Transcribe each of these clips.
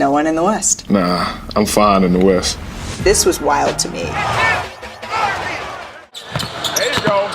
No one in the West. Nah, I'm fine in the West. This was wild to me. There you go.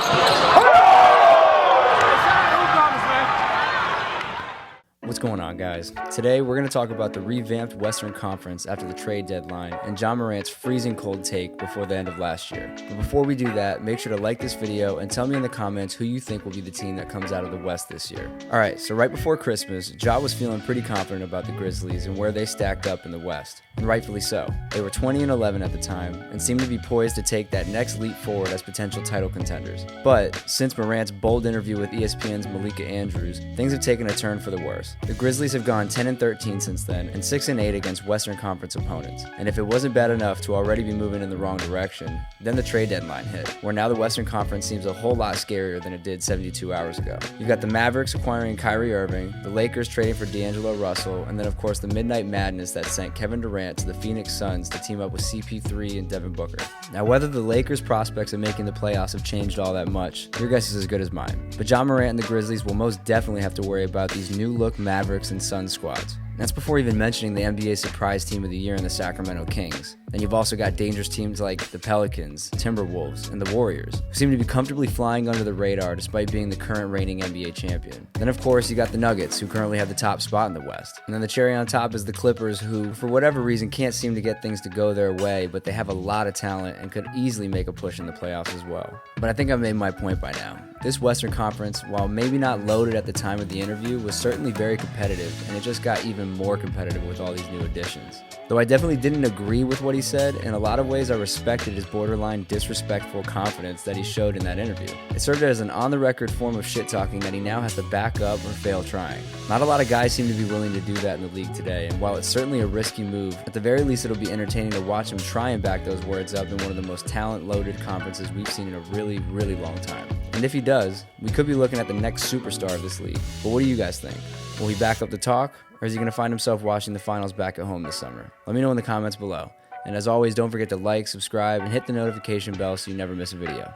What's going on, guys? Today we're going to talk about the revamped Western Conference after the trade deadline and Ja Morant's freezing cold take before the end of last year. But before we do that, make sure to like this video and tell me in the comments who you think will be the team that comes out of the West this year. Alright, so right before Christmas, Ja was feeling pretty confident about the Grizzlies and where they stacked up in the West. And rightfully so. They were 20-11 at the time and seemed to be poised to take that next leap forward as potential title contenders. But since Morant's bold interview with ESPN's Malika Andrews, things have taken a turn for the worse. The Grizzlies have gone 10-13 since then and 6-8 against Western Conference opponents. And if it wasn't bad enough to already be moving in the wrong direction, then the trade deadline hit, where now the Western Conference seems a whole lot scarier than it did 72 hours ago. You've got the Mavericks acquiring Kyrie Irving, the Lakers trading for D'Angelo Russell, and then of course the Midnight Madness that sent Kevin Durant to the Phoenix Suns to team up with CP3 and Devin Booker. Now, whether the Lakers' prospects of making the playoffs have changed all that much, your guess is as good as mine. But Ja Morant and the Grizzlies will most definitely have to worry about these new-look Mavericks and Suns squads. That's before even mentioning the NBA surprise team of the year in the Sacramento Kings. Then you've also got dangerous teams like the Pelicans, Timberwolves, and the Warriors, who seem to be comfortably flying under the radar despite being the current reigning NBA champion. Then of course you got the Nuggets, who currently have the top spot in the West. And then the cherry on top is the Clippers, who for whatever reason can't seem to get things to go their way, but they have a lot of talent and could easily make a push in the playoffs as well. But I think I've made my point by now. This Western Conference, while maybe not loaded at the time of the interview, was certainly very competitive, and it just got even more competitive with all these new additions. Though I definitely didn't agree with what he said, in a lot of ways I respected his borderline disrespectful confidence that he showed in that interview. It served as an on-the-record form of shit-talking that he now has to back up or fail trying. Not a lot of guys seem to be willing to do that in the league today, and while it's certainly a risky move, at the very least it'll be entertaining to watch him try and back those words up in one of the most talent-loaded conferences we've seen in a really, really long time. And if he does, we could be looking at the next superstar of this league. But what do you guys think? Will he back up the talk, or is he going to find himself watching the finals back at home this summer? Let me know in the comments below. And as always, don't forget to like, subscribe, and hit the notification bell so you never miss a video.